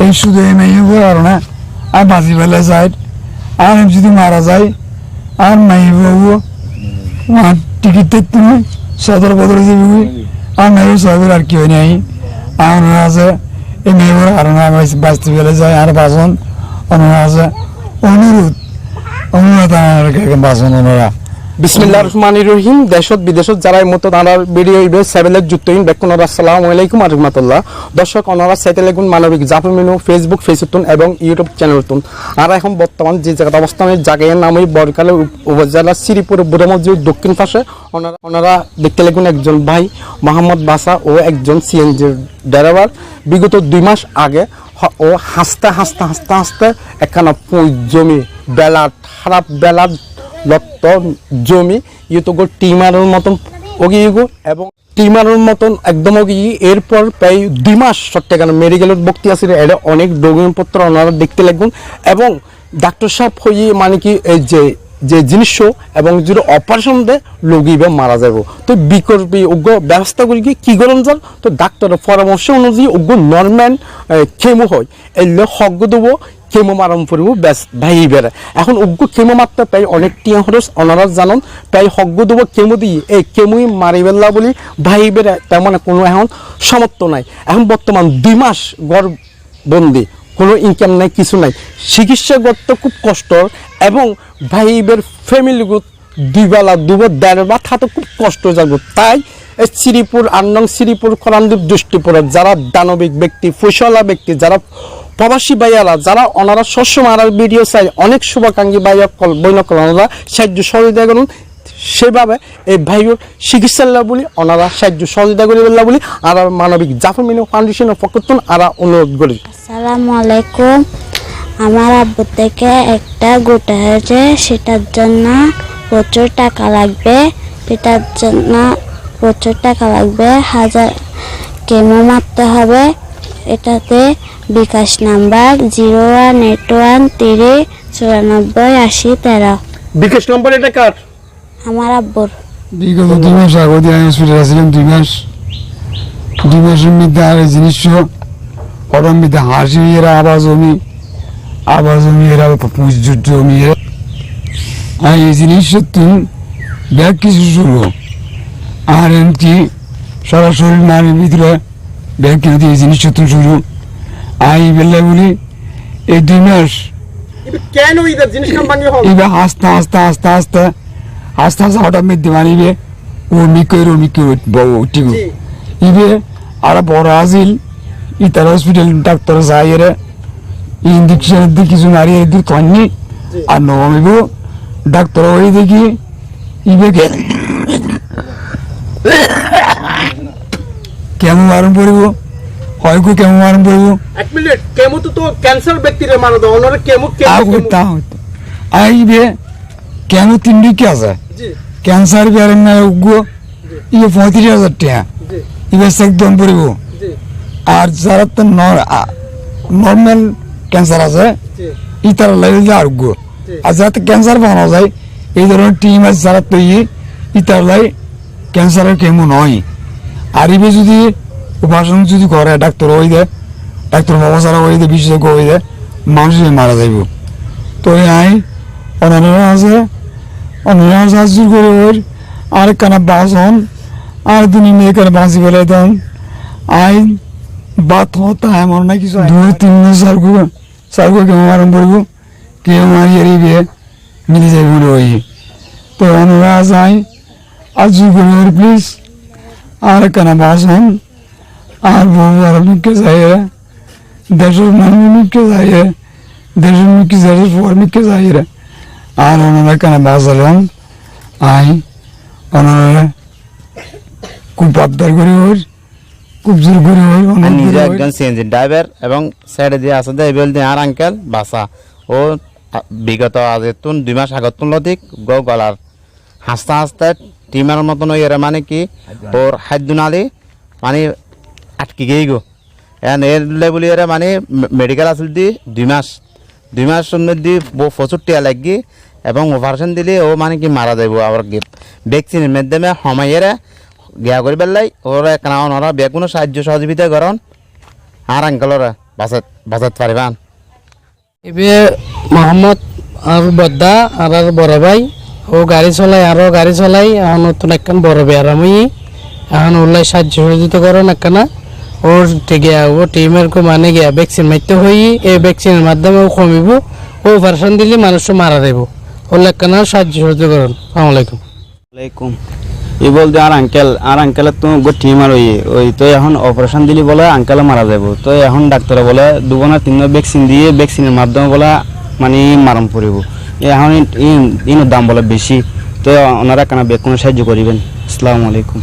এই শুধু এই মেয়ে আর না আর বাজি বেলা যায় আর যদি মারা যায় আর মেয়ে বাবু টিকিট তুমি সদর বদল দিবি আর মেয়ে সবের আর কি হয় নাই আর আছে এই মেয়ে আর না বাঁচতে বেলা যায় আর বাসন ওনারা আছে অনুরোধ বাসন ওনারা বিসমিল্লাহির রহমানির রহিম। দেশত বিদেশত যারা এই মতো তারা ভিডিও ইবে সেভেলের যুক্তহীন বেকুন আসসালামু আলাইকুম ওয়া রাহমাতুল্লাহ। দর্শক ওনারা সাইতেলেগুন মানবিক জাফর মিনু ফেসবুক ফেসবুন এবং ইউটিউব চ্যানেলতুন আর এখন বর্তমান যে জায়গাটা অবস্থানে জায়গার নাম ওই বরকালে উপজেলা শ্রীপুর বুড়া মসজিদ দক্ষিণ পাশে ওনারা দেখতে লাগুন একজন ভাই মোহাম্মদ বাসা ও একজন সিএনজি ড্রাইভার বিগত 2 মাস আগে ও হাসতে হাসতে হাসতে হাসতে একখানা জমি বেলা খারাপ বেলা লত্ত জমি ইউতো টিমারের মতন ওগিগো এবং টিমারের মতন একদম ওগি এরপর প্রায় 2 মাস সত্যিকার মেডিকেলের ভর্তি আছে এটা অনেক ডকুমেন্টপত্র ওনারা দেখতে লাগবেন এবং ডাক্তার সাহেব হয়ে মানে কি এই যে জিনিস এবং যদি অপারেশন দেয় রোগীবে মারা যাব তো বিকল্পী উগ্র ব্যবস্থা করি কি গরম যান তো ডাক্তারের পরামর্শ অনুযায়ী উগ্র নর্মাল কেমো হয় এলে হগ্য দেবো কেমো মারম পড়ব ব্যাস ভাই বেড়ে এখন উগ্র কেমো মারতে প্রায় অনেক টিয়া খরচ ওনারা জানান প্রায় হগ্য দেবো কেমো দিয়ে এই কেমোই মারি বেলা বলি ভাই বেড়ে তেমন কোনো এখন সমর্থ নাই এখন বর্তমান 2 মাস গড় বন্দি কোনো ইনকাম নাই কিছু নাই চিকিৎসা করতে খুব কষ্ট এবং ভাইবের ফ্যামিলিগুলো 2 বেলা 2 দেড় বা থাকতে খুব কষ্ট যাব তাই শ্রীপুর 8 নং শ্রীপুর খরানদীপ দৃষ্টিপুরের যারা দানবিক ব্যক্তি ফুসলা ব্যক্তি যারা প্রবাসী ভাইয়ারা যারা ওনারা শস্য মারার ভিডিও চাই অনেক শুভাকাঙ্ক্ষী ভাইয়া বৈনকল ওনারা সাহায্য সহযোগিতা করুন সেভাবে এই ভাইয়ের চিকিৎসার বলি ওনারা সাহায্য সহযোগিতা করি বলি আর মানবিক জাফর মিনু ফাউন্ডেশনের পক্ষ থেকে আর অনুরোধ করি। আসসালামু আলাইকুম। আমার আব্বু থেকে একটা গোটা হয়েছে সেটার জন্য প্রচুর টাকা লাগবে হাজার কেমো মারতে হবে। এটাতে বিকাশ নাম্বার 01813948013। বিকাশ নম্বর এটা কার? আমার আব্বুর। বিগত 2 মাস আগে দিয়ে আমি হসপিটালে ছিলাম 2 মাসের মধ্যে আর এই জিনিস ওটার মধ্যে হাসি এরা আবার জমি এরা পুজোর জমি এরা আর এই জিনিস তুমি ব্যাগ কিছু শুরু আর এমনি সরাসরি মানের ভিতরে ব্যাগ কিনে দিয়ে এই জিনিস শুরু আর এই বেলা বলি এই 2 মাস কেন এদের জিনিস কোম্পানি হবে এবার আস্তে হঠাৎ মধ্যে মানিবে ও মিকো উঠিব ইবে আর বড় আজিল ইতার হসপিটাল ডাক্তার যাই এরা ইঞ্জেকশনের দিকে কিছু নারী দূর তন্নি আর নমিব ডাক্তার ওই দেখি ইবে কেমন মারণ পড়িব হয়তো কেমন মারণ পড়িব 1 মিনিট কেমো তো ক্যান্সার ব্যক্তিরে মারা দাও ওনারা কেমো আইবে কেন 3 দিকে আছে ক্যান্সার বেরেন না উগ্র ইয়ে 35,000 টাকা ইবে একদম পড়িব আর যারা তো নর্মাল ক্যান্সার আছে ইতার লাইলে আর উগ্র আর যাতে ক্যান্সার বানানো যায় এই ধরনের টিম আছে যারা তো ইতার লাই ক্যান্সারের কেমন নয় আর ইবে যদি উপাসন যদি করে ডাক্তার ওই দেয় ডাক্তার বাবাসারা ওই দেয় বিশেষজ্ঞ ওই দেয় মানুষ মারা যাইব তো আই ওনারা আছে ওনারা সাহায্য করে ওর আর কানা বাসন আর দুনি মেয়ে কানা বাঁচি ফেলে দেন আই বাত হতা এমন না কিছু 2-3 মাস সারগো কেমন মারণ পড়ব কেউ মারি এরিবে মিলে যাইব ওই তো ওনারা যাই আজ করে ওর প্লিজ আর কানা বাসন আর বউ আর মিকে যায় দেশের মানুষ মিকে যায় দেশের মিকে যায় পর মিকে যায় আর ওনারা কানা বাসালাম আই ওনারা খুব আবদার করে ওর খুব জোর করে ওর নিজে একজন সিএনজি ড্রাইভার এবং সাইডে দিয়ে আসে দেয় বলতে আর আঙ্কেল বাসা ও বিগত আজ 2 মাস আগত লদিক গলার হাসতে টিমার মতন ওই এরা মানে কি ওর হাদ্য নালি মানে আটকে গিয়ে গো এর বলি এরা মানে মেডিকেল আসল দি 2 মাসের মধ্যে প্রচুর টিয়া লাগি এবং অপারেশন দিলে ও মানে কি মারা যাইব আবার ভ্যাকসিনের মাধ্যমে হমাইয়েরা গিয়া করি বেলাই ওরা কেন ওরা বেগুনো সাহায্য সহযোগিতা করেন আর আঙ্কেলরা বাজাত পারিবান এবে মোহাম্মদ আর বদ্দা আর বড় ভাই ও গাড়ি চলাই আরো গাড়ি চলাই এখন নতুন একখান বড় বেয়ার আমি এখন ওলাই সাহায্য সহযোগিতা করেন একখানা ওর গিয়া ও টিমের মানে গিয়া ভ্যাকসিন মারতে হই এই ভ্যাকসিনের মাধ্যমে ও কমিব ও অপারেশন দিলে মানুষ মারা দেব ওর একখানা সাহায্য সহযোগিতা করেন আসসালামু আলাইকুম আলাইকুম ই বলতে আর আঙ্কেলের তো টিম আর ওই তো এখন অপারেশন দিলি বলে আঙ্কেল মারা যাব তো এখন ডাক্তারে বলে 2 না 3 ভ্যাকসিন দিয়ে ভ্যাকসিনের মাধ্যমে বলে মানে মারণ পড়িব এখন ইন দাম বলে বেশি তো ওনারা কেন কোনো সাহায্য করিবেন আসসালামু আলাইকুম